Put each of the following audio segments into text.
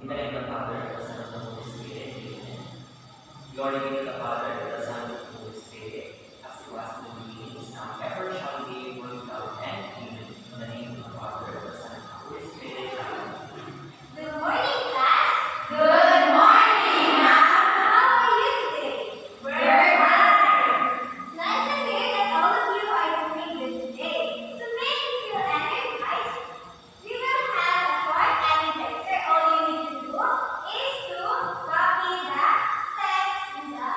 In the name of the Father, and the Son, and the Holy Spirit. Amen. Glory be to the Father, and the Son, and the Holy Spirit, as it was in the beginning, is now, and ever shall be, world without end. Amen. In the name of the Father, and the Son, and the Holy Spirit. Amen. Good morning, class. Good morning, ma'am. How are you today? Very fine. It's nice to hear that all of you are doing good today. To make you feel energized, we will have a short energizer. All you need to do is to copy the steps in the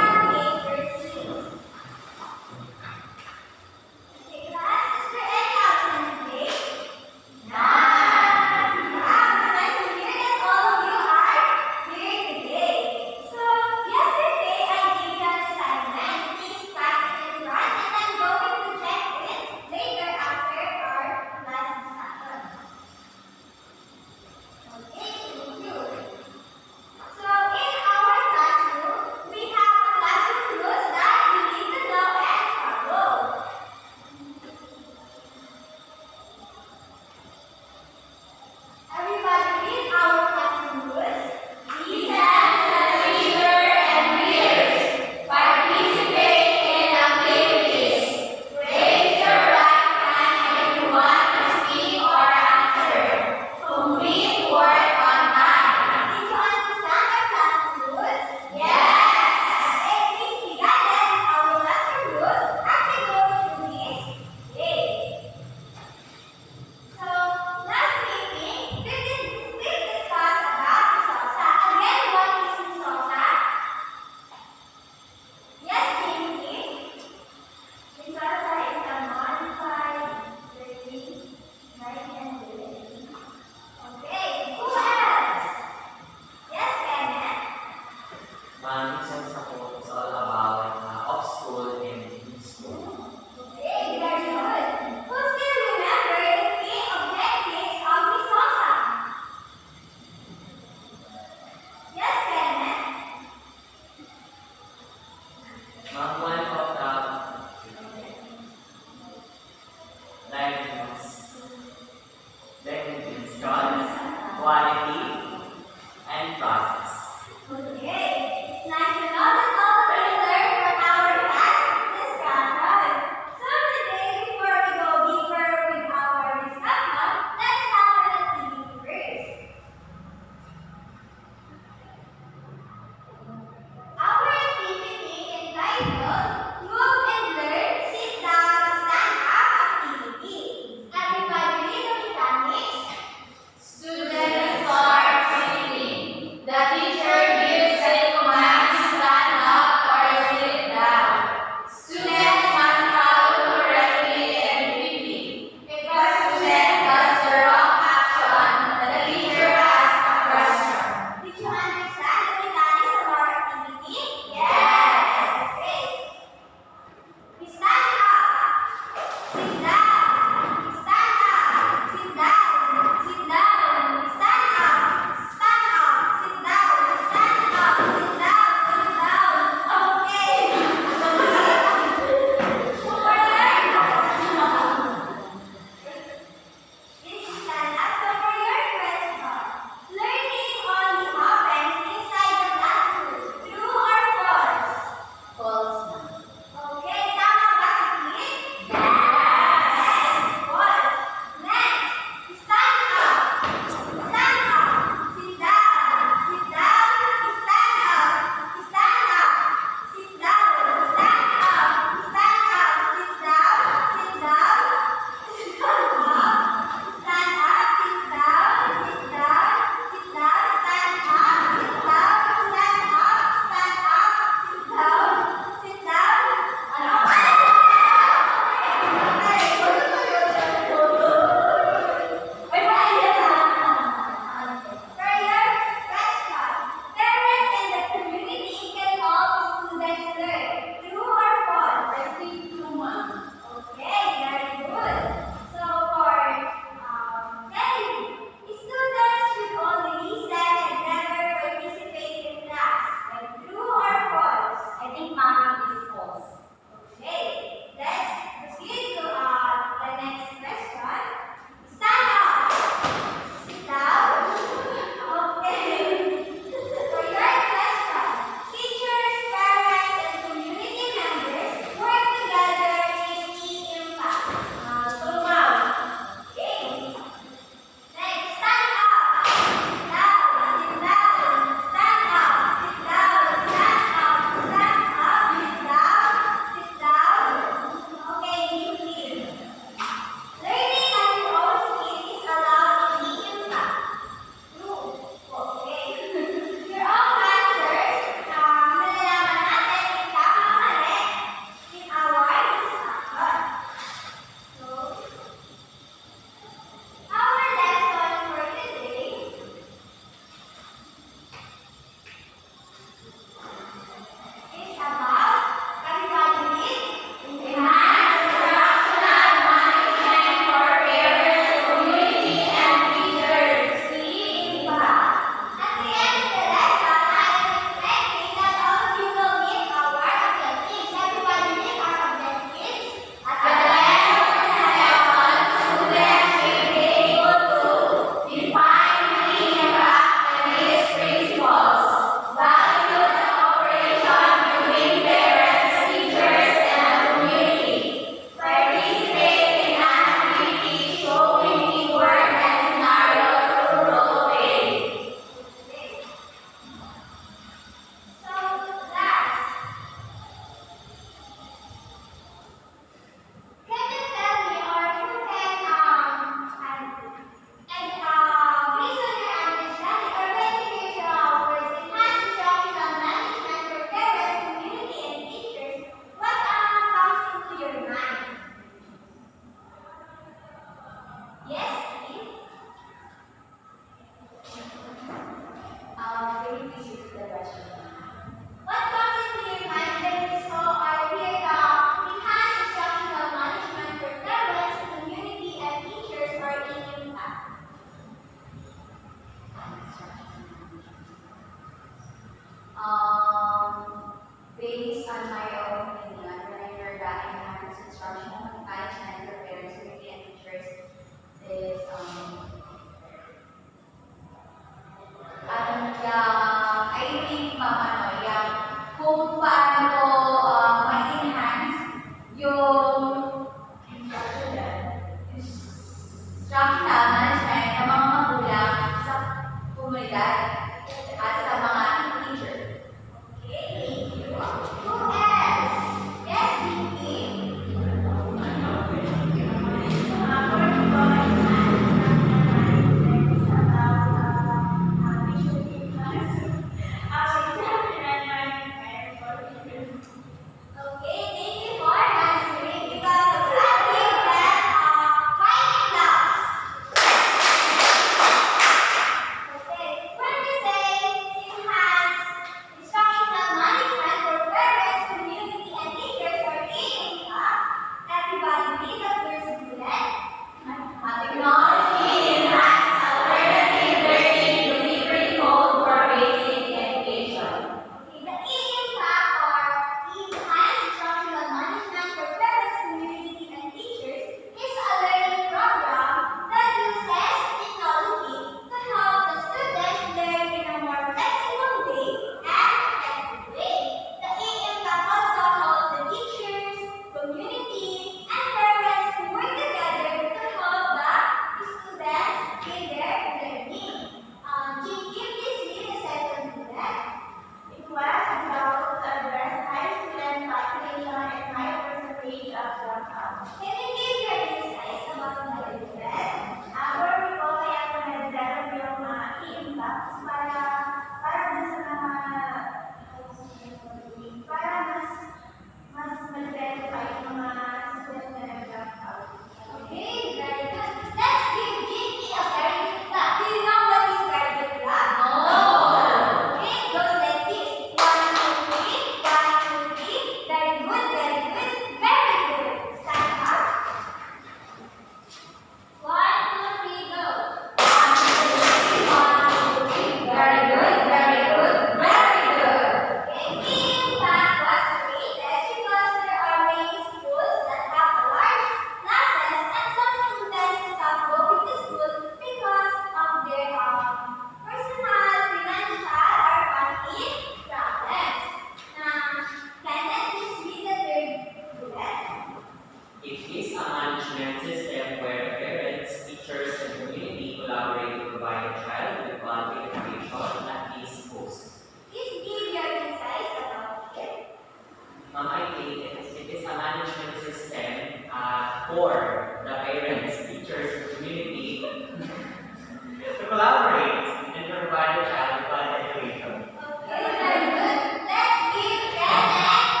collaborate and provide a childhood education. Okay, very good. Let's give Kenneth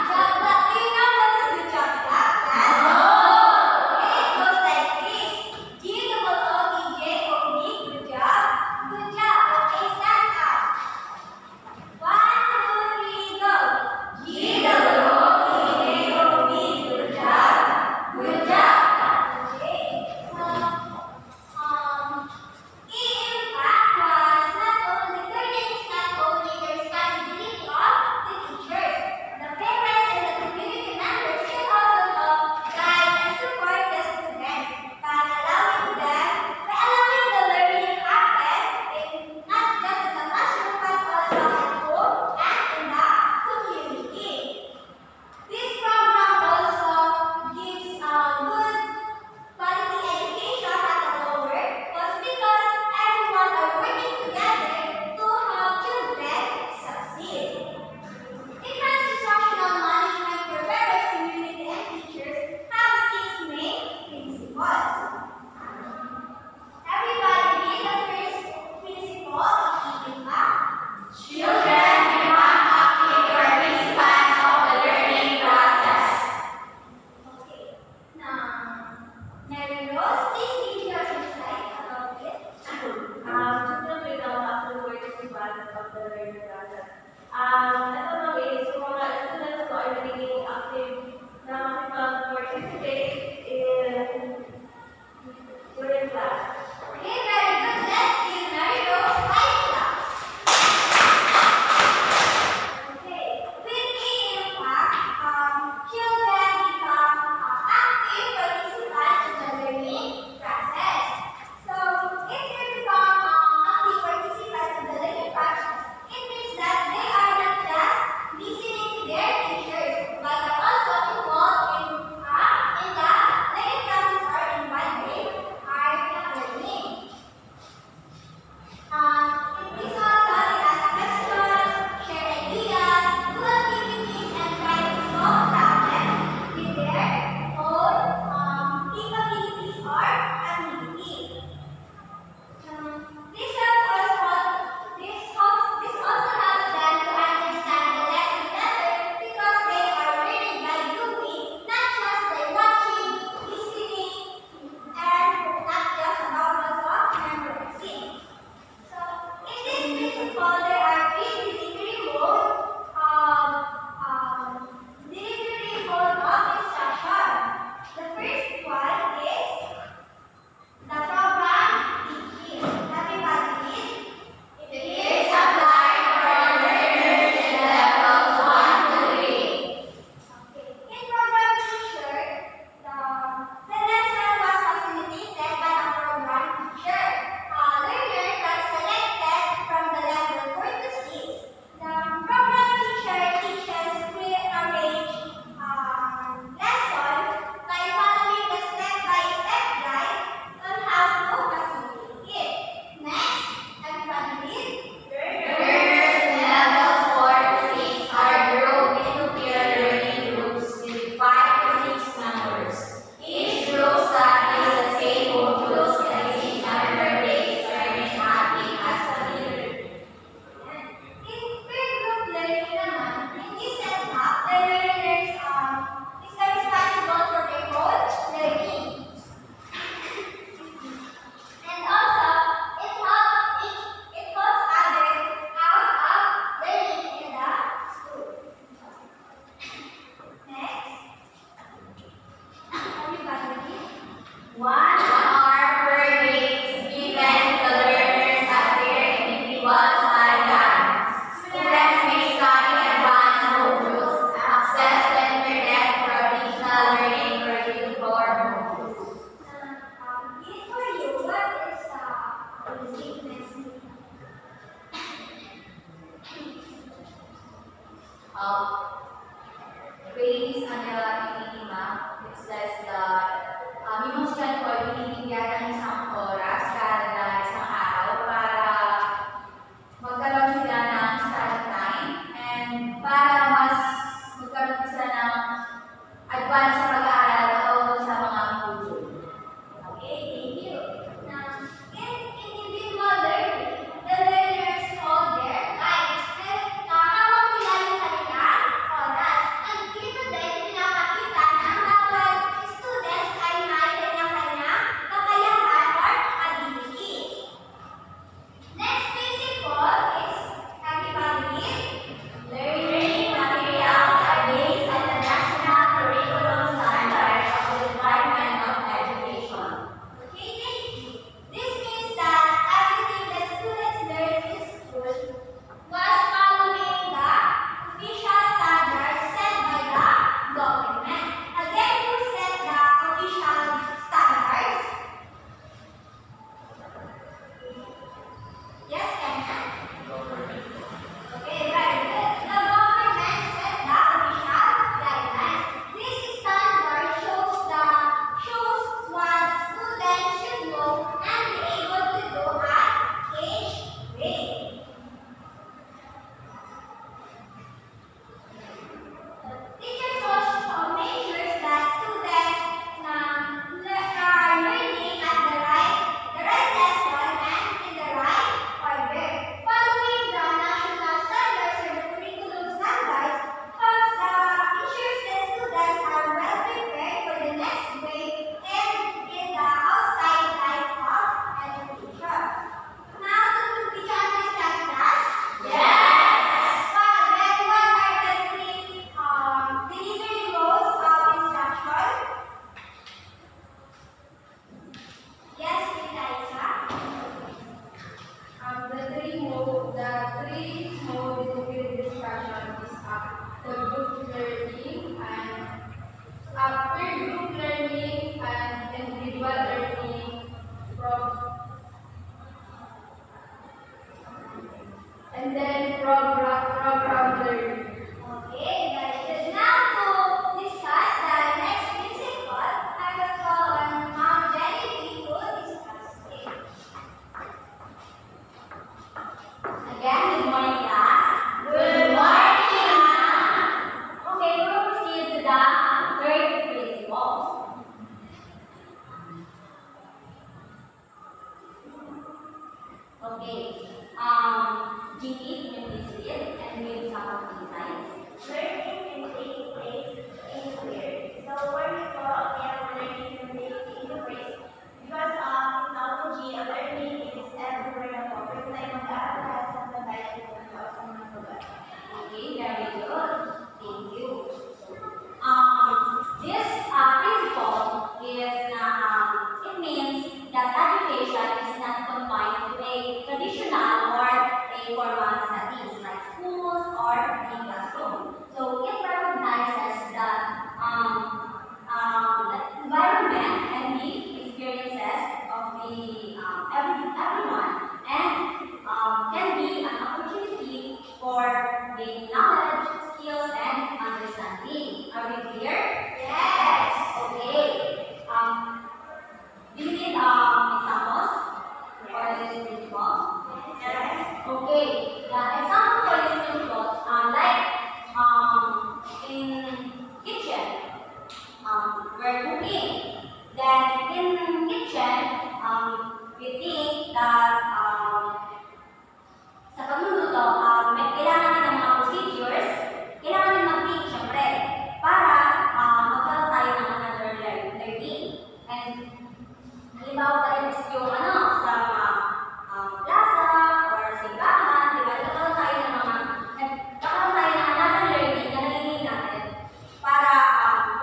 job block. Do you know what is the job block, class? Okay, it goes like this. G-O-O-D-J-O-B, good job. Good job. Okay, stand up. 1, 2, 3, go. G-O-O-D-J-O-B, good job. Good job. Okay, so, impact was not only learning is not only the responsibility of the teachers. The parents and the community members should also help guide and support the students by allowing the learning happen not just in the classroom but also at home and in the community. This program also gives good quality education at a lower cost because everyone are working together to help children succeed. Enhanced instructional management for parents, community, and teachers have 6 main principles. Everybody read the first principle of impact. Children become active participants of the learning process. Okay. Now, Mary Rose, please give your insight about it. Children become active participants of the learning process. Ito na ways, so mga students ko ay nagiging active na makipag-participate during class. Okay, very good. Let's give Mary Rose 5 claps. Okay, with impact, children become active participants in the learning process. So, if they become active participants in the learning process, it means that they are not just and then program learning. Okay, very good. Now to discuss the next musical, I will call on Mom Jenny to discuss it. Again, good morning, class. Good morning, ma'am. Okay, we'll proceed to the third principle. Okay, Gigi, can you please read and read some of the designs? Learning can take place anywhere. So where we go, learning can take place because technology and learning is everywhere na po. Pwede tayo mag-aaral sa pagdayo o sa mga lugar. Okay, very good. Thank you. This principle is it means that education is not confined to a traditional or a formal settings like schools or the classroom. So it recognizes that the environment and the experiences of the everyone and can be an opportunity for gaining knowledge, skills, and understanding. Are we clear? Yes. Okay. Do you need examples for this principle? Yes. Okay. The example for this principle, like in kitchen, we're cooking. Then in kitchen, we think that sa pagluluto, may kailangan din ng mga procedures, kailangan din mag-think, syempre, para magkaroon tayo ng another learning. And halimbawa pa rin is yung sa mga plaza or simbahan, di ba? Nagkakaroon tayo ng another learning na nalilin natin para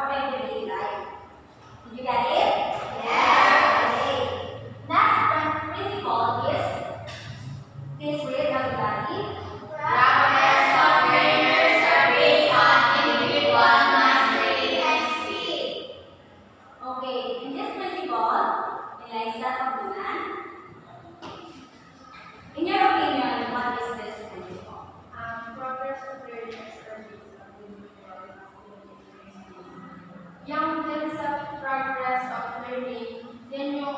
for everyday life. Did you get it? Yes. Okay. Next principle is, please read everybody. Progress of learners are based on individual mastery and speed. Okay, in this principle, Eliza Pagbunan, in your opinion, what is this principle? Progress of learners are based on individual mastery and speed. Yung din sa progress of learning, yan yung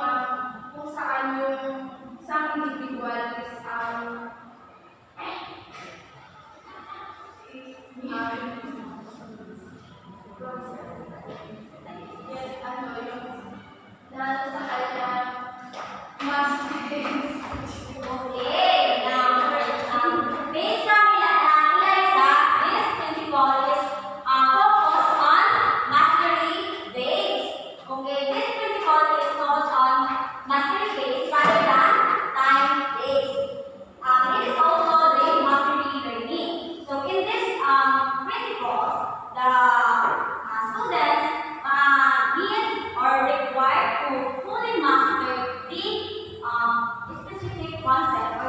kung saan yung isang individual is yes, yung lalo sa kanya mas Okay, now, based from Eliza, this principle is focused on mastery based. Okay, this principle is focused on mastery based rather than time based. It is also the mastery learning. So in this principle, the students need or required to fully master the specific concept or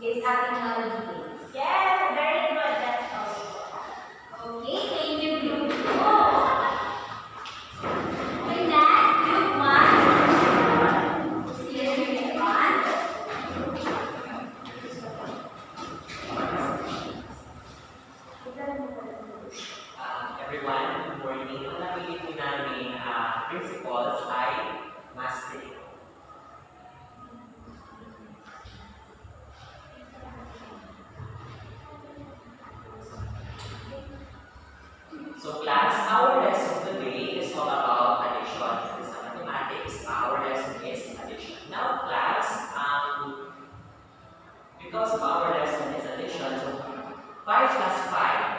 is ating knowledge base. Yes, very good. That's all. Okay, thank you, Group 2. Okay, next, Group 1. Here, Group 1. Everyone, good morning. Ang nabigay po namin principles ay mastery. So class, our lesson today is all about addition. This is mathematics. Our lesson is addition. Now class, because our lesson is addition, so 5 plus 5.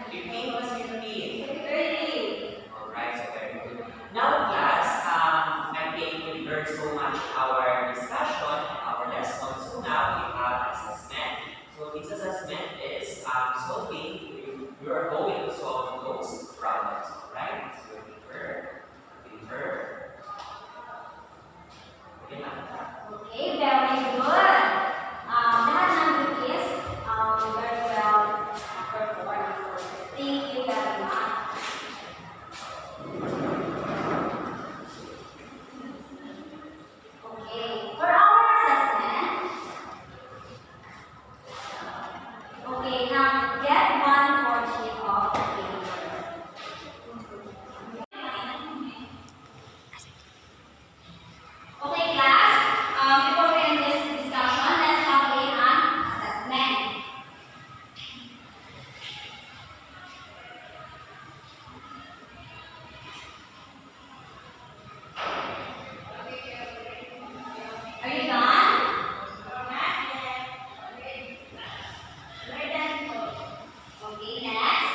15 plus 15. 30. Alright, so very good. Now class, I think we learned so much our discussion and our lesson. So now we have assessment. So this assessment is solving. We are going to solve those problems. Alright? So paper. Okay, Okay, very good. Lahat ng group is very well performed. Thank you very much. Okay, for our assessment, okay, now get one portion of the paper. Okay, class, before we end this discussion, let's have an assessment. Are you done? Okay, next.